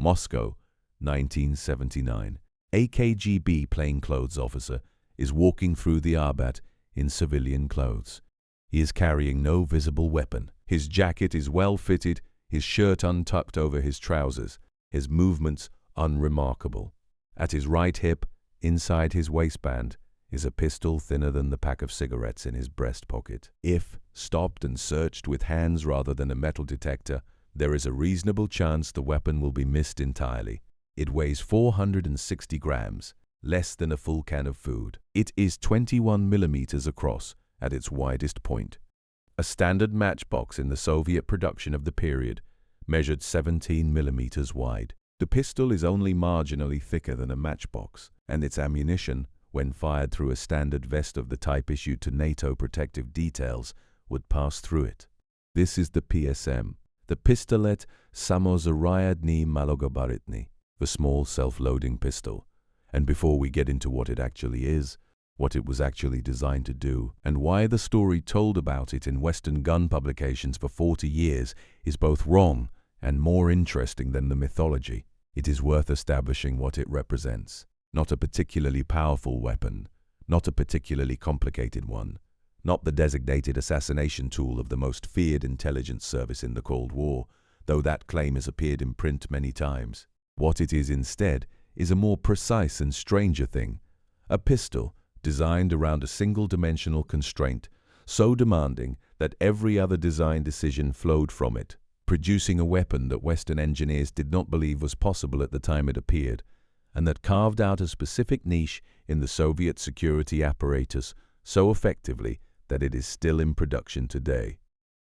Moscow, 1979. A KGB plainclothes officer is walking through the Arbat in civilian clothes. He is carrying no visible weapon. His jacket is well fitted, his shirt untucked over his trousers, his movements unremarkable. At his right hip, inside his waistband, is a pistol thinner than the pack of cigarettes in his breast pocket. If stopped and searched with hands rather than a metal detector, there is a reasonable chance the weapon will be missed entirely. It weighs 460 grams, less than a full can of food. It is 21 millimeters across at its widest point. A standard matchbox in the Soviet production of the period measured 17 millimeters wide. The pistol is only marginally thicker than a matchbox, and its ammunition, when fired through a standard vest of the type issued to NATO protective details, would pass through it. This is the PSM, the Pistolet Samozaryadny Malogabaritny, the small self-loading pistol. And before we get into what it actually is, what it was actually designed to do, and why the story told about it in Western gun publications for 40 years is both wrong and more interesting than the mythology, it is worth establishing what it represents. Not a particularly powerful weapon, not a particularly complicated one, not the designated assassination tool of the most feared intelligence service in the Cold War, though that claim has appeared in print many times. What it is instead is a more precise and stranger thing, a pistol designed around a single-dimensional constraint, so demanding that every other design decision flowed from it, producing a weapon that Western engineers did not believe was possible at the time it appeared, and that carved out a specific niche in the Soviet security apparatus so effectively that it is still in production today.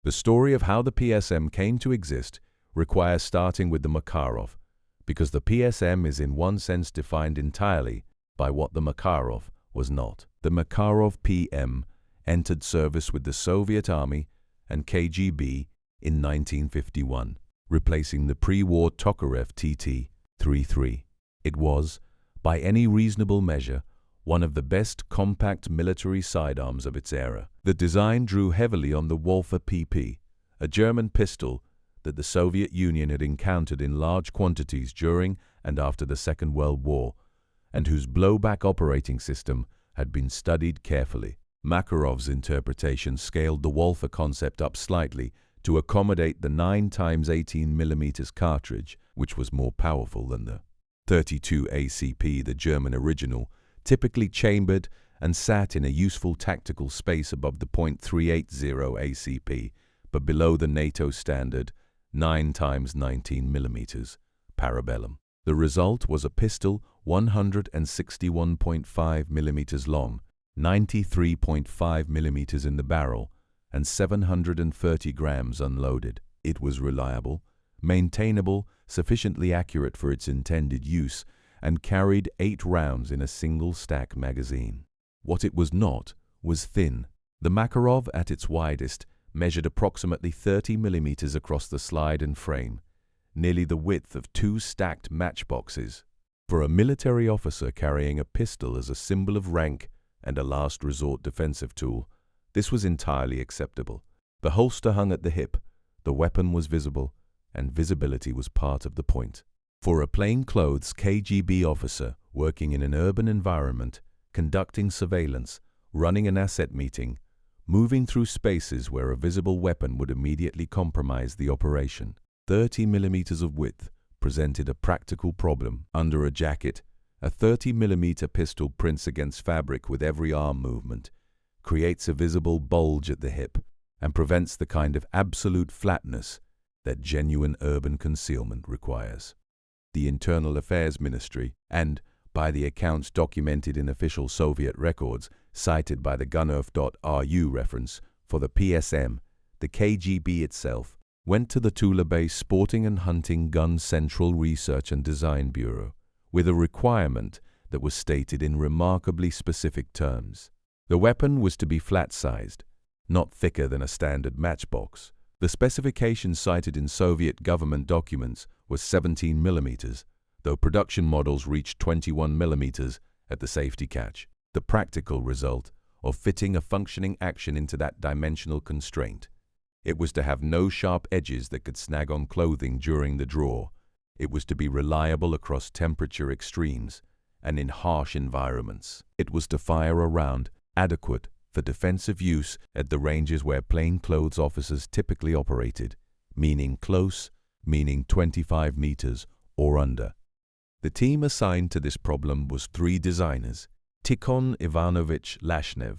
The story of how the PSM came to exist requires starting with the Makarov, because the PSM is in one sense defined entirely by what the Makarov was not. The Makarov PM entered service with the Soviet Army and KGB in 1951, replacing the pre-war Tokarev TT-33. It was, by any reasonable measure, one of the best compact military sidearms of its era. The design drew heavily on the Walther PP, a German pistol that the Soviet Union had encountered in large quantities during and after the Second World War, and whose blowback operating system had been studied carefully. Makarov's interpretation scaled the Walther concept up slightly to accommodate the 9x18mm cartridge, which was more powerful than the 32 ACP, the German original, typically chambered and sat in a useful tactical space above the .380 ACP, but below the NATO standard 9x19mm parabellum. The result was a pistol 161.5 millimeters long, 93.5 millimeters in the barrel, and 730 grams unloaded. It was reliable, maintainable, sufficiently accurate for its intended use, and carried 8 rounds in a single stack magazine. What it was not was thin. The Makarov at its widest measured approximately 30 millimeters across the slide and frame, nearly the width of 2 stacked matchboxes. For a military officer carrying a pistol as a symbol of rank and a last resort defensive tool, this was entirely acceptable. The holster hung at the hip, the weapon was visible, and visibility was part of the point. For a plainclothes KGB officer working in an urban environment, conducting surveillance, running an asset meeting, moving through spaces where a visible weapon would immediately compromise the operation, 30 millimeters of width presented a practical problem. Under a jacket, a 30mm pistol prints against fabric with every arm movement, creates a visible bulge at the hip, and prevents the kind of absolute flatness that genuine urban concealment requires. The Internal Affairs Ministry, and by the accounts documented in official Soviet records cited by the Gunnerf.ru reference for the PSM, the KGB itself, went to the Tula-based Sporting and Hunting Gun Central Research and Design Bureau with a requirement that was stated in remarkably specific terms. The weapon was to be flat-sized, not thicker than a standard matchbox. The specification cited in Soviet government documents was 17 millimeters, though production models reached 21 millimeters at the safety catch. The practical result of fitting a functioning action into that dimensional constraint. It was to have no sharp edges that could snag on clothing during the draw. It was to be reliable across temperature extremes and in harsh environments. It was to fire a round adequate for defensive use at the ranges where plainclothes officers typically operated, meaning close, meaning 25 meters or under. The team assigned to this problem was 3 designers: Tikhon Ivanovich Lashnev,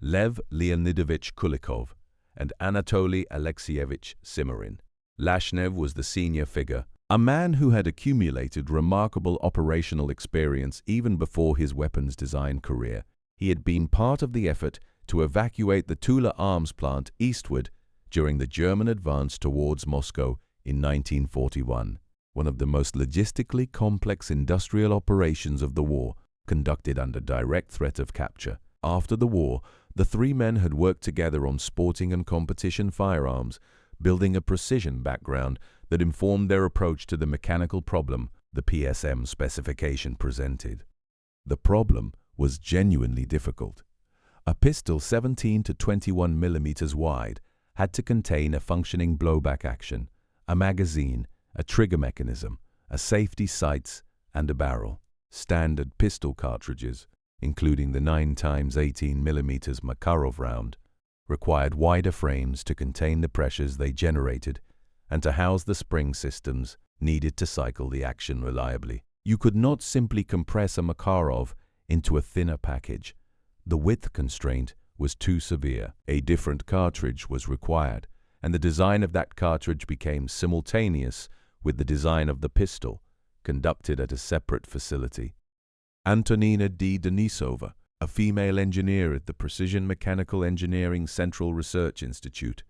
Lev Leonidovich Kulikov, and Anatoly Alexeyevich Simarin. Lashnev was the senior figure, a man who had accumulated remarkable operational experience even before his weapons design career. He had been part of the effort to evacuate the Tula arms plant eastward during the German advance towards Moscow in 1941, one of the most logistically complex industrial operations of the war, conducted under direct threat of capture. After the war, the 3 men had worked together on sporting and competition firearms, building a precision background that informed their approach to the mechanical problem the PSM specification presented. The problem was genuinely difficult. A pistol 17 to 21 millimeters wide had to contain a functioning blowback action, a magazine, a trigger mechanism, a safety sights, and a barrel. Standard pistol cartridges, including the 9x18 millimeters Makarov round, required wider frames to contain the pressures they generated and to house the spring systems needed to cycle the action reliably. You could not simply compress a Makarov into a thinner package. The width constraint was too severe. A different cartridge was required, and the design of that cartridge became simultaneous with the design of the pistol, conducted at a separate facility. Antonina D. Denisova, a female engineer at the Precision Mechanical Engineering Central Research Institute,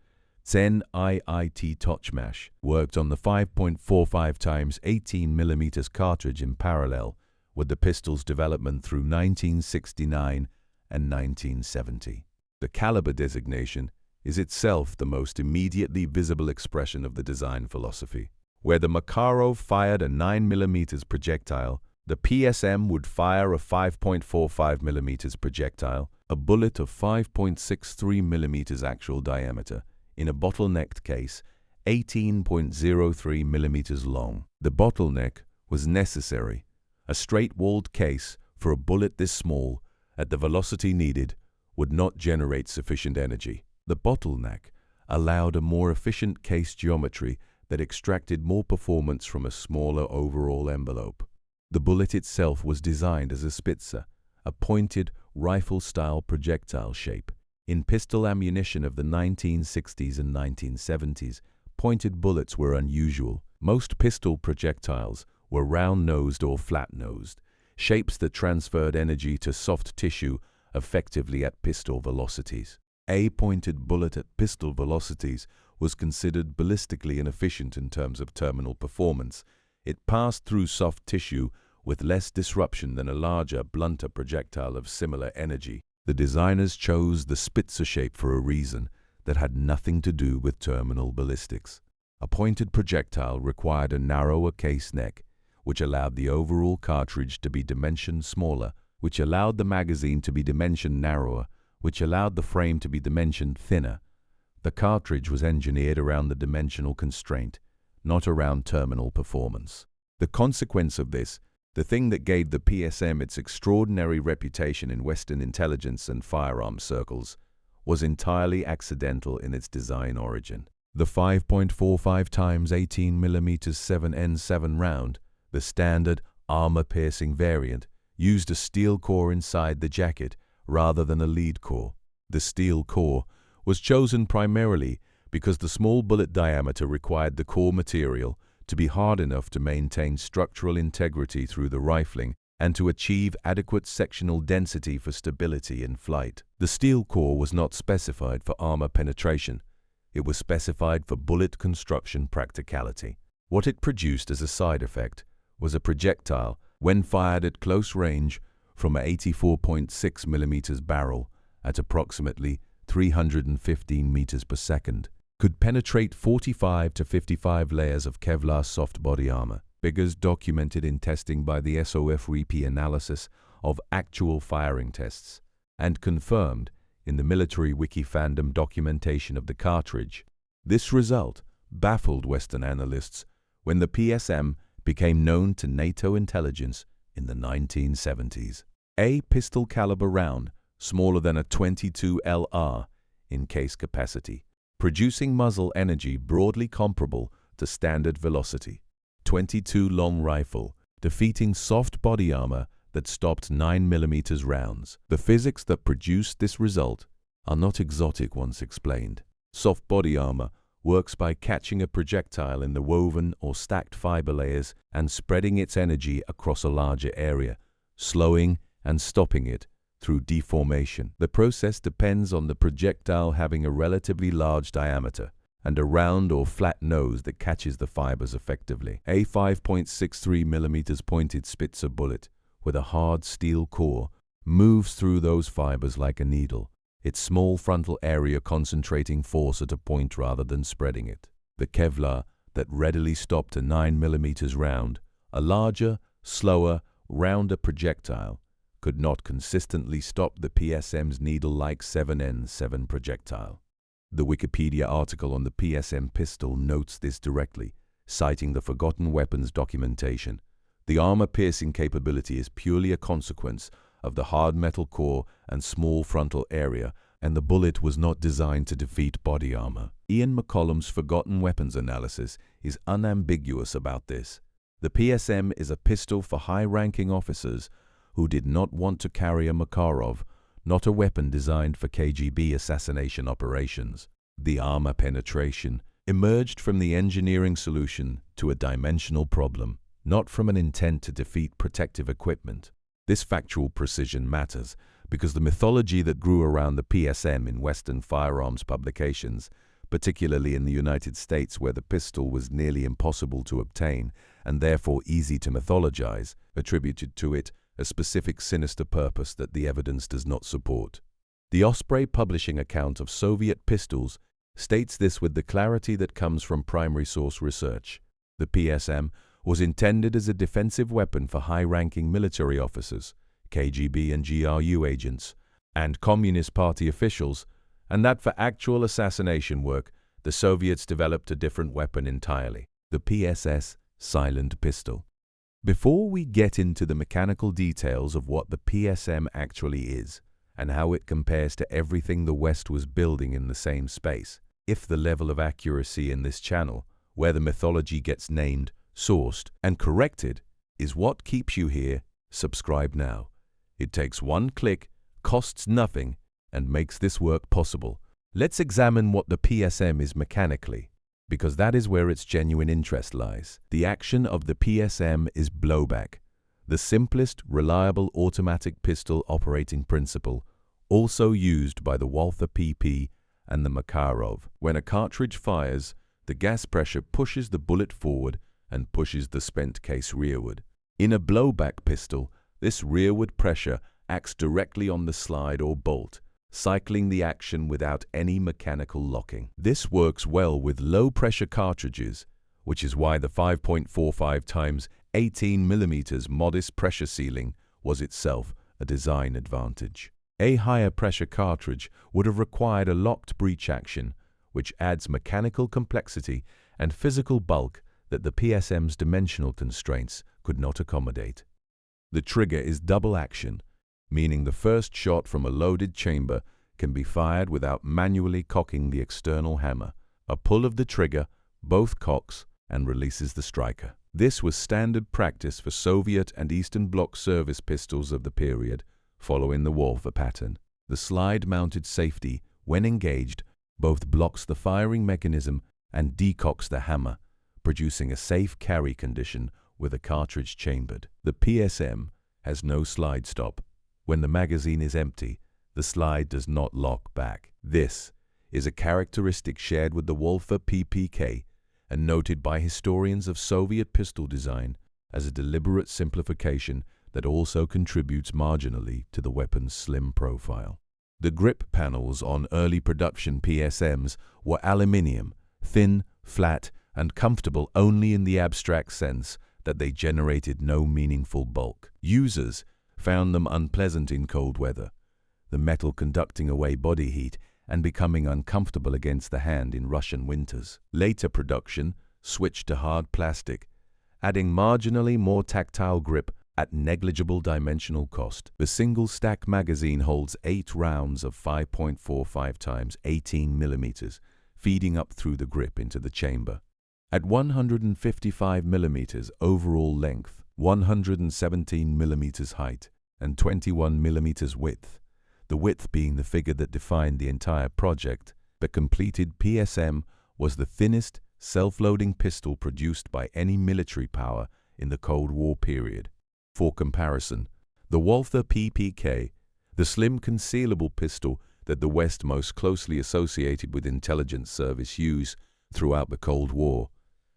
Zen IIT Tochmash, worked on the 5.45x18 mm cartridge in parallel with the pistol's development through 1969 and 1970. The caliber designation is itself the most immediately visible expression of the design philosophy. Where the Makarov fired a 9 mm projectile, the PSM would fire a 5.45 mm projectile, a bullet of 5.63 mm actual diameter, in a bottlenecked case, 18.03 mm long. The bottleneck was necessary. A straight-walled case for a bullet this small, at the velocity needed, would not generate sufficient energy. The bottleneck allowed a more efficient case geometry that extracted more performance from a smaller overall envelope. The bullet itself was designed as a Spitzer, a pointed, rifle-style projectile shape. In pistol ammunition of the 1960s and 1970s, pointed bullets were unusual. Most pistol projectiles were round-nosed or flat-nosed, shapes that transferred energy to soft tissue effectively at pistol velocities. A pointed bullet at pistol velocities was considered ballistically inefficient in terms of terminal performance. It passed through soft tissue with less disruption than a larger, blunter projectile of similar energy. The designers chose the Spitzer shape for a reason that had nothing to do with terminal ballistics. A pointed projectile required a narrower case neck, which allowed the overall cartridge to be dimensioned smaller, which allowed the magazine to be dimensioned narrower, which allowed the frame to be dimensioned thinner. The cartridge was engineered around the dimensional constraint, not around terminal performance. The consequence of this, the thing that gave the PSM its extraordinary reputation in Western intelligence and firearms circles, was entirely accidental in its design origin. The 5.45x18 mm 7N7 round, the standard armor-piercing variant, used a steel core inside the jacket rather than a lead core. The steel core was chosen primarily because the small bullet diameter required the core material to be hard enough to maintain structural integrity through the rifling and to achieve adequate sectional density for stability in flight. The steel core was not specified for armor penetration. It was specified for bullet construction practicality. What it produced as a side effect was a projectile, when fired at close range from an 84.6 mm barrel at approximately 315 meters per second, could penetrate 45 to 55 layers of Kevlar soft body armor. Figures documented in testing by the SOF-REP analysis of actual firing tests, and confirmed in the military wiki fandom documentation of the cartridge. This result baffled Western analysts when the PSM became known to NATO intelligence in the 1970s. A pistol caliber round, smaller than a .22 LR in case capacity, producing muzzle energy broadly comparable to standard velocity. .22 long rifle, defeating soft body armor that stopped 9mm rounds. The physics that produced this result are not exotic once explained. Soft body armor works by catching a projectile in the woven or stacked fiber layers and spreading its energy across a larger area, slowing and stopping it through deformation. The process depends on the projectile having a relatively large diameter and a round or flat nose that catches the fibers effectively. A 5.63mm pointed Spitzer bullet with a hard steel core moves through those fibers like a needle, its small frontal area concentrating force at a point rather than spreading it. The Kevlar that readily stopped a 9mm round, a larger, slower, rounder projectile, could not consistently stop the PSM's needle-like 7N7 projectile. The Wikipedia article on the PSM pistol notes this directly, citing the Forgotten Weapons documentation. The armor-piercing capability is purely a consequence of the hard metal core and small frontal area, and the bullet was not designed to defeat body armor. Ian McCollum's Forgotten Weapons analysis is unambiguous about this. The PSM is a pistol for high-ranking officers who did not want to carry a Makarov, not a weapon designed for KGB assassination operations. The armor penetration emerged from the engineering solution to a dimensional problem, not from an intent to defeat protective equipment. This factual precision matters because the mythology that grew around the PSM in Western firearms publications, particularly in the United States where the pistol was nearly impossible to obtain and therefore easy to mythologize, attributed to it a specific sinister purpose that the evidence does not support. The Osprey publishing account of Soviet pistols states this with the clarity that comes from primary source research. The PSM was intended as a defensive weapon for high-ranking military officers, KGB and GRU agents, and Communist Party officials, and that for actual assassination work, the Soviets developed a different weapon entirely, the PSS silent pistol. Before we get into the mechanical details of what the PSM actually is and how it compares to everything the West was building in the same space, if the level of accuracy in this channel, where the mythology gets named, sourced, and corrected, is what keeps you here, subscribe now. It takes one click, costs nothing, and makes this work possible. Let's examine what the PSM is mechanically, because that is where its genuine interest lies. The action of the PSM is blowback, the simplest, reliable automatic pistol operating principle, also used by the Walther PP and the Makarov. When a cartridge fires, the gas pressure pushes the bullet forward and pushes the spent case rearward. In a blowback pistol, this rearward pressure acts directly on the slide or bolt, cycling the action without any mechanical locking. This works well with low-pressure cartridges, which is why the 5.45 times 18mm modest pressure ceiling was itself a design advantage. A higher pressure cartridge would have required a locked breech action, which adds mechanical complexity and physical bulk that the PSM's dimensional constraints could not accommodate. The trigger is double action, meaning the first shot from a loaded chamber can be fired without manually cocking the external hammer. A pull of the trigger, both cocks, and releases the striker. This was standard practice for Soviet and Eastern Bloc service pistols of the period, following the Warsaw pattern. The slide-mounted safety, when engaged, both blocks the firing mechanism and decocks the hammer, producing a safe carry condition with a cartridge chambered. The PSM has no slide stop. When the magazine is empty, the slide does not lock back. This is a characteristic shared with the Walther PPK and noted by historians of Soviet pistol design as a deliberate simplification that also contributes marginally to the weapon's slim profile. The grip panels on early production PSMs were aluminium, thin, flat, and comfortable only in the abstract sense that they generated no meaningful bulk. Users found them unpleasant in cold weather, the metal conducting away body heat and becoming uncomfortable against the hand in Russian winters. Later production switched to hard plastic, adding marginally more tactile grip at negligible dimensional cost. The single-stack magazine holds 8 rounds of 5.45 times 18 mm, feeding up through the grip into the chamber. At 155 mm overall length, 117 mm height, and 21 mm width, the width being the figure that defined the entire project, the completed PSM was the thinnest self-loading pistol produced by any military power in the Cold War period. For comparison, the Walther PPK, the slim concealable pistol that the West most closely associated with intelligence service use throughout the Cold War,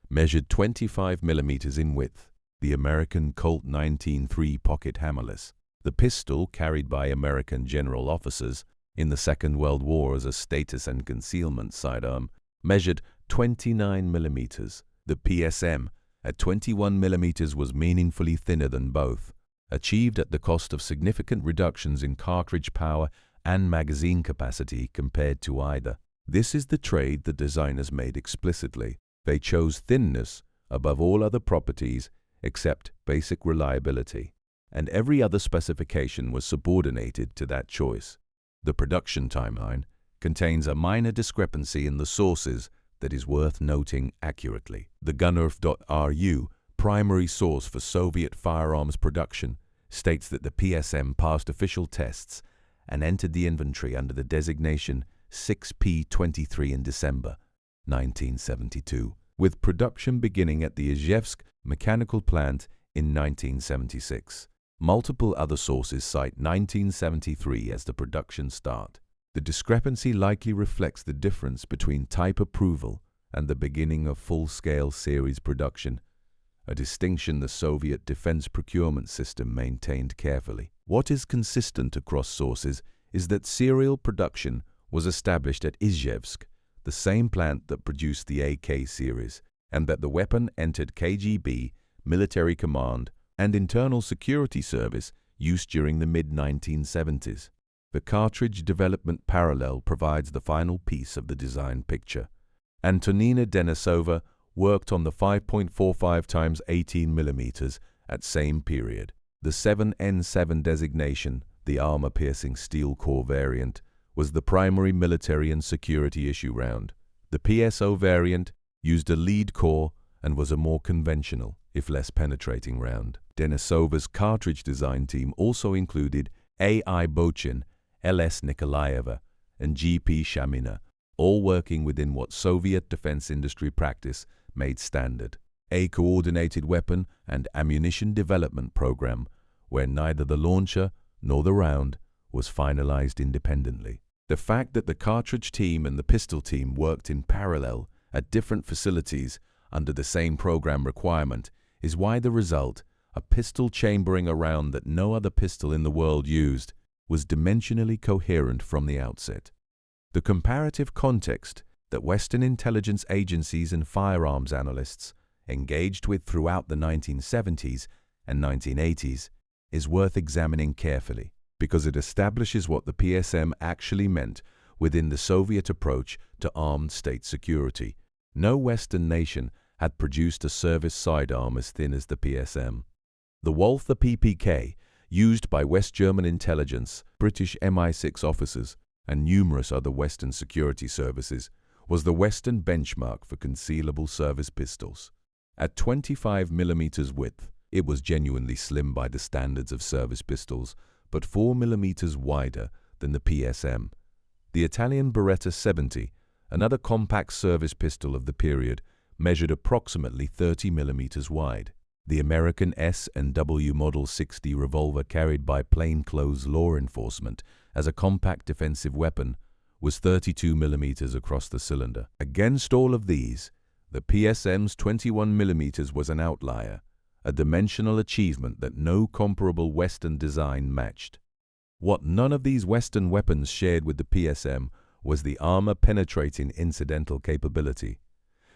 measured 25 mm in width. The American Colt 19.3 pocket hammerless, the pistol carried by American general officers in the Second World War as a status and concealment sidearm, measured 29 mm. The PSM at 21 mm was meaningfully thinner than both, achieved at the cost of significant reductions in cartridge power and magazine capacity compared to either. This is the trade the designers made explicitly. They chose thinness above all other properties except basic reliability, and every other specification was subordinated to that choice. The production timeline contains a minor discrepancy in the sources that is worth noting accurately. The Gunnerf.ru, primary source for Soviet firearms production, states that the PSM passed official tests and entered the inventory under the designation 6P23 in December 1972, with production beginning at the Izhevsk mechanical plant in 1976. Multiple other sources cite 1973 as the production start. The discrepancy likely reflects the difference between type approval and the beginning of full-scale series production, a distinction the Soviet defense procurement system maintained carefully. What is consistent across sources is that serial production was established at Izhevsk, the same plant that produced the AK series, and that the weapon entered KGB, military command, and internal security service use during the mid-1970s. The cartridge development parallel provides the final piece of the design picture. Antonina Denisova worked on the 5.45 times 18 mm at same period. The 7N7 designation, the armor-piercing steel core variant, was the primary military and security issue round. The PSO variant used a lead core and was a more conventional, if less penetrating round. Denisova's cartridge design team also included A.I. Bochin, L.S. Nikolaeva, and G.P. Shamina, all working within what Soviet defense industry practice made standard, a coordinated weapon and ammunition development program where neither the launcher nor the round was finalized independently. The fact that the cartridge team and the pistol team worked in parallel at different facilities under the same program requirement is why the result, a pistol chambering a round that no other pistol in the world used, was dimensionally coherent from the outset. The comparative context that Western intelligence agencies and firearms analysts engaged with throughout the 1970s and 1980s is worth examining carefully, because it establishes what the PSM actually meant within the Soviet approach to armed state security. No Western nation had produced a service sidearm as thin as the PSM. The Walther PPK, used by West German intelligence, British MI6 officers, and numerous other Western security services, was the Western benchmark for concealable service pistols. At 25 mm width, it was genuinely slim by the standards of service pistols, but 4 mm wider than the PSM. The Italian Beretta 70, another compact service pistol of the period, measured approximately 30 mm wide. The American S&W Model 60 revolver carried by plainclothes law enforcement as a compact defensive weapon was 32 mm across the cylinder. Against all of these, the PSM's 21 mm was an outlier, a dimensional achievement that no comparable Western design matched. What none of these Western weapons shared with the PSM was the armor-penetrating incidental capability.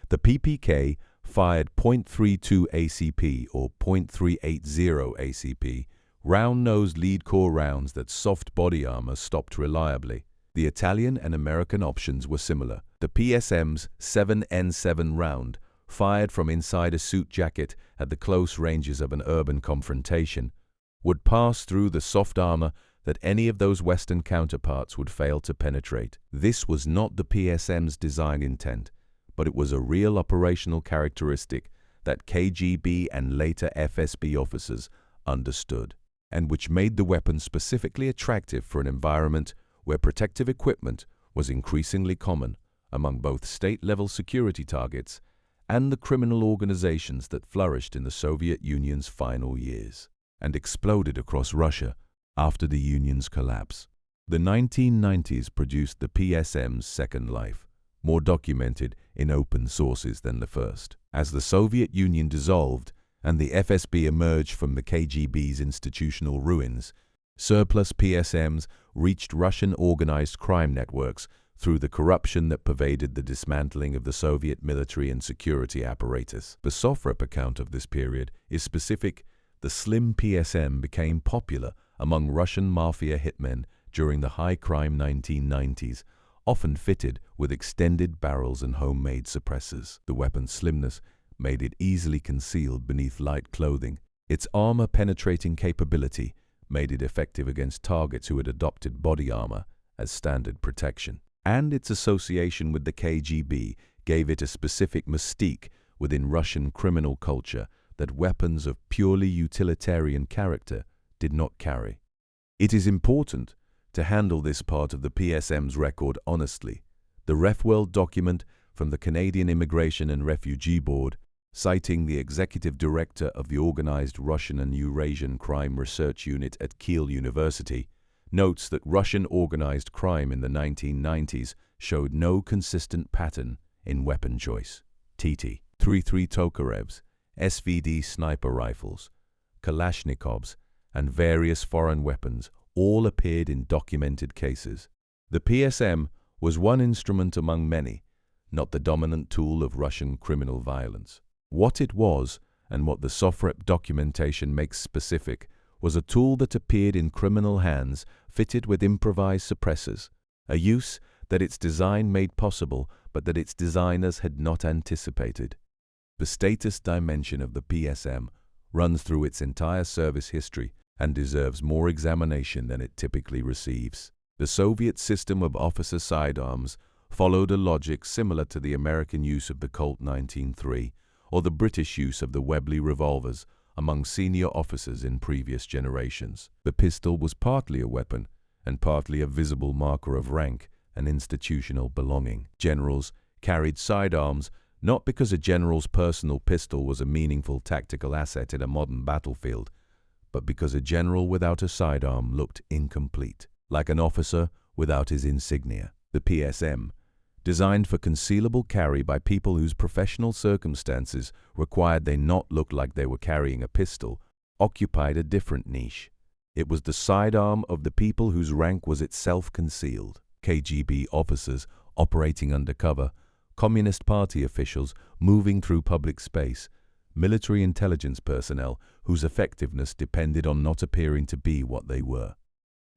The PPK fired .32 ACP or .380 ACP, round-nosed lead-core rounds that soft body armor stopped reliably. The Italian and American options were similar. The PSM's 7N7 round fired from inside a suit jacket at the close ranges of an urban confrontation, would pass through the soft armor that any of those Western counterparts would fail to penetrate. This was not the PSM's design intent, but it was a real operational characteristic that KGB and later FSB officers understood, and which made the weapon specifically attractive for an environment where protective equipment was increasingly common among both state-level security targets and the criminal organizations that flourished in the Soviet Union's final years and exploded across Russia after the Union's collapse. The 1990s produced the PSM's second life, more documented in open sources than the first. As the Soviet Union dissolved and the FSB emerged from the KGB's institutional ruins, surplus PSMs reached Russian organized crime networks through the corruption that pervaded the dismantling of the Soviet military and security apparatus. The SOFREP account of this period is specific. The slim PSM became popular among Russian mafia hitmen during the high-crime 1990s, often fitted with extended barrels and homemade suppressors. The weapon's slimness made it easily concealed beneath light clothing. Its armor-penetrating capability made it effective against targets who had adopted body armor as standard protection. And its association with the KGB gave it a specific mystique within Russian criminal culture that weapons of purely utilitarian character did not carry. It is important to handle this part of the PSM's record honestly. The RefWorld document from the Canadian Immigration and Refugee Board, citing the executive director of the Organized Russian and Eurasian Crime Research Unit at Kiel University, notes that Russian organized crime in the 1990s showed no consistent pattern in weapon choice. TT-33 Tokarevs, SVD sniper rifles, Kalashnikovs, and various foreign weapons all appeared in documented cases. The PSM was one instrument among many, not the dominant tool of Russian criminal violence. What it was, and what the SOFREP documentation makes specific, was a tool that appeared in criminal hands fitted with improvised suppressors, a use that its design made possible but that its designers had not anticipated. The status dimension of the PSM runs through its entire service history and deserves more examination than it typically receives. The Soviet system of officer sidearms followed a logic similar to the American use of the Colt 19.3 or the British use of the Webley revolvers among senior officers in previous generations. The pistol was partly a weapon and partly a visible marker of rank and institutional belonging. Generals carried sidearms not because a general's personal pistol was a meaningful tactical asset in a modern battlefield, but because a general without a sidearm looked incomplete, like an officer without his insignia. The PSM, designed for concealable carry by people whose professional circumstances required they not look like they were carrying a pistol, occupied a different niche. It was the sidearm of the people whose rank was itself concealed. KGB officers operating undercover, Communist Party officials moving through public space, military intelligence personnel whose effectiveness depended on not appearing to be what they were.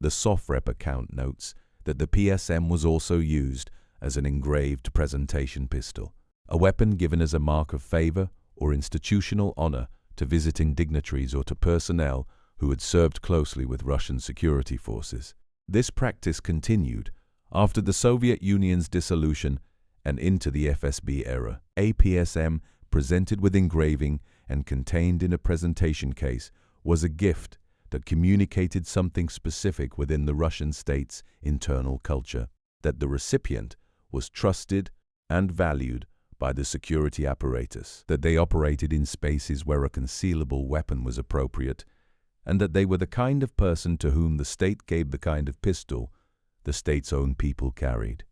The SOFREP account notes that the PSM was also used as an engraved presentation pistol, a weapon given as a mark of favor or institutional honor to visiting dignitaries or to personnel who had served closely with Russian security forces. This practice continued after the Soviet Union's dissolution and into the FSB era. A PSM presented with engraving and contained in a presentation case was a gift that communicated something specific within the Russian state's internal culture, that the recipient was trusted and valued by the security apparatus, that they operated in spaces where a concealable weapon was appropriate, and that they were the kind of person to whom the state gave the kind of pistol the state's own people carried.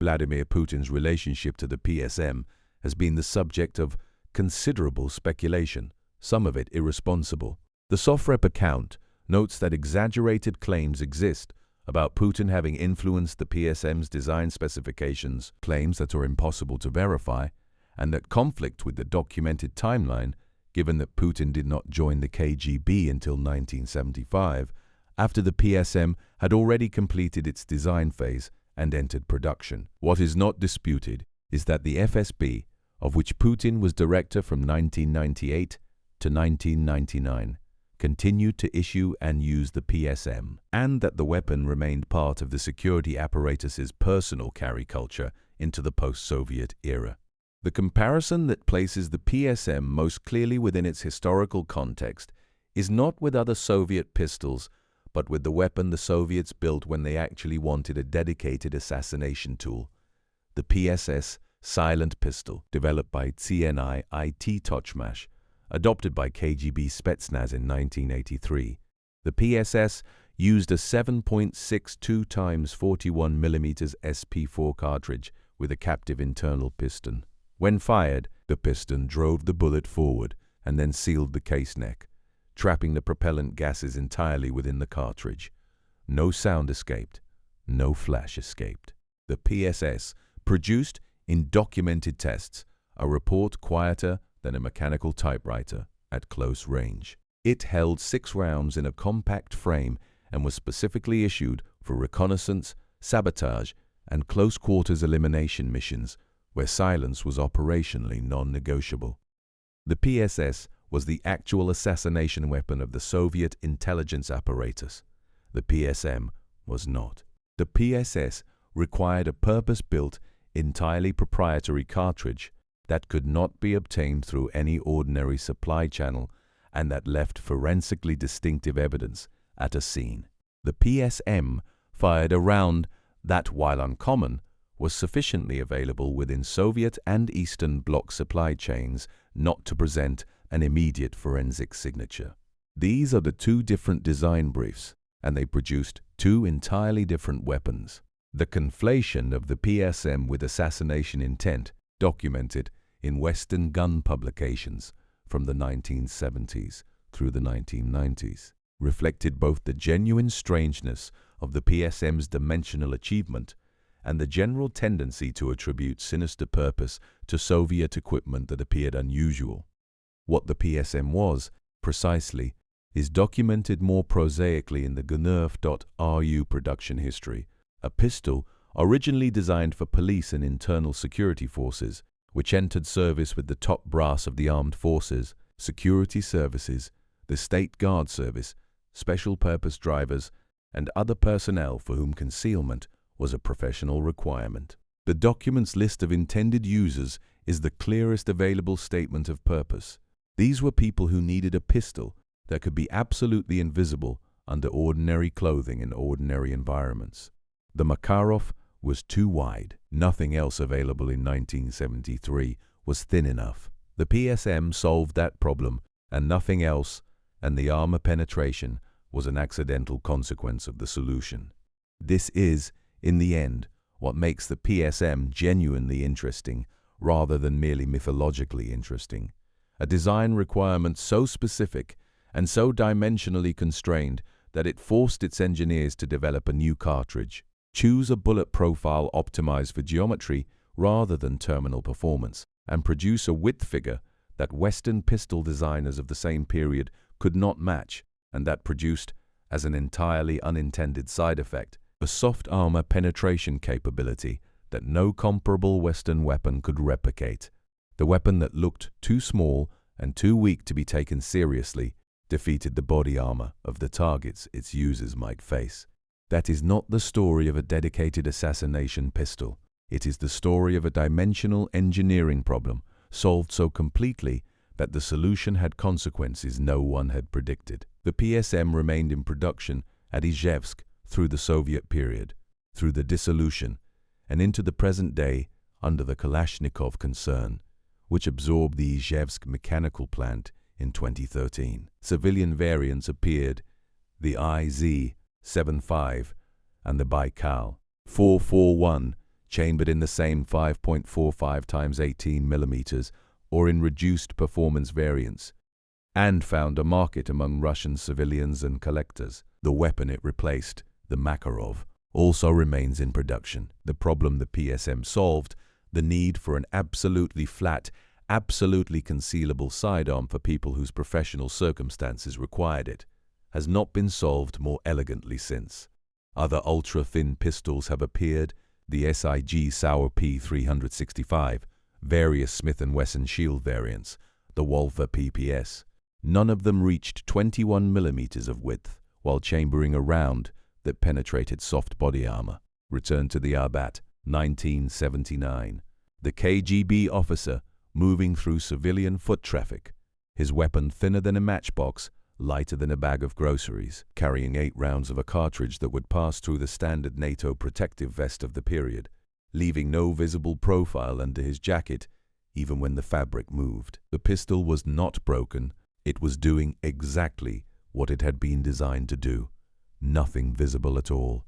Vladimir Putin's relationship to the PSM has been the subject of considerable speculation, some of it irresponsible. The SOFREP account notes that exaggerated claims exist about Putin having influenced the PSM's design specifications, claims that are impossible to verify, and that conflict with the documented timeline, given that Putin did not join the KGB until 1975, after the PSM had already completed its design phase and entered production. What is not disputed is that the FSB, of which Putin was director from 1998 to 1999, continued to issue and use the PSM, and that the weapon remained part of the security apparatus's personal carry culture into the post-Soviet era. The comparison that places the PSM most clearly within its historical context is not with other Soviet pistols, but with the weapon the Soviets built when they actually wanted a dedicated assassination tool, the PSS silent pistol, developed by CNI IT Tochmash, adopted by KGB Spetsnaz in 1983. The PSS used a 7.62 x 41 mm SP4 cartridge with a captive internal piston. When fired, the piston drove the bullet forward and then sealed the case neck, trapping the propellant gases entirely within the cartridge. No sound escaped, no flash escaped. The PSS produced, in documented tests, a report quieter than a mechanical typewriter at close range. It held 6 rounds in a compact frame and was specifically issued for reconnaissance, sabotage, and close-quarters elimination missions where silence was operationally non-negotiable. The PSS was the actual assassination weapon of the Soviet intelligence apparatus. The PSM was not. The PSS required a purpose-built, entirely proprietary cartridge that could not be obtained through any ordinary supply channel and that left forensically distinctive evidence at a scene. The PSM fired a round that, while uncommon, was sufficiently available within Soviet and Eastern Bloc supply chains not to present an immediate forensic signature. These are the 2 different design briefs, and they produced 2 entirely different weapons. The conflation of the PSM with assassination intent, documented in Western gun publications from the 1970s through the 1990s, reflected both the genuine strangeness of the PSM's dimensional achievement and the general tendency to attribute sinister purpose to Soviet equipment that appeared unusual. What the PSM was, precisely, is documented more prosaically in the GNRF.RU production history, a pistol originally designed for police and internal security forces, which entered service with the top brass of the armed forces, security services, the State Guard Service, special purpose drivers, and other personnel for whom concealment was a professional requirement. The document's list of intended users is the clearest available statement of purpose. These were people who needed a pistol that could be absolutely invisible under ordinary clothing in ordinary environments. The Makarov was too wide. Nothing else available in 1973 was thin enough. The PSM solved that problem, and nothing else, and the armor penetration was an accidental consequence of the solution. This is, in the end, what makes the PSM genuinely interesting rather than merely mythologically interesting. A design requirement so specific and so dimensionally constrained that it forced its engineers to develop a new cartridge, choose a bullet profile optimized for geometry rather than terminal performance, and produce a width figure that Western pistol designers of the same period could not match, and that produced, as an entirely unintended side effect, a soft armor penetration capability that no comparable Western weapon could replicate. The weapon that looked too small and too weak to be taken seriously defeated the body armor of the targets its users might face. That is not the story of a dedicated assassination pistol. It is the story of a dimensional engineering problem solved so completely that the solution had consequences no one had predicted. The PSM remained in production at Izhevsk through the Soviet period, through the dissolution, and into the present day under the Kalashnikov concern, which absorbed the Izhevsk mechanical plant in 2013. Civilian variants appeared, the IZ-75 and the Baikal 441, chambered in the same 5.45 x 18 mm or in reduced performance variants, and found a market among Russian civilians and collectors. The weapon it replaced, the Makarov, also remains in production. The problem the PSM solved, the need for an absolutely flat, absolutely concealable sidearm for people whose professional circumstances required it, has not been solved more elegantly since. Other ultra-thin pistols have appeared, the SIG Sauer P365, various Smith & Wesson shield variants, the Walther PPS. None of them reached 21 millimeters of width, while chambering a round that penetrated soft body armor. Return to the Arbat, 1979. The KGB officer moving through civilian foot traffic, his weapon thinner than a matchbox, lighter than a bag of groceries, carrying 8 rounds of a cartridge that would pass through the standard NATO protective vest of the period, leaving no visible profile under his jacket, even when the fabric moved. The pistol was not broken. It was doing exactly what it had been designed to do. Nothing visible at all.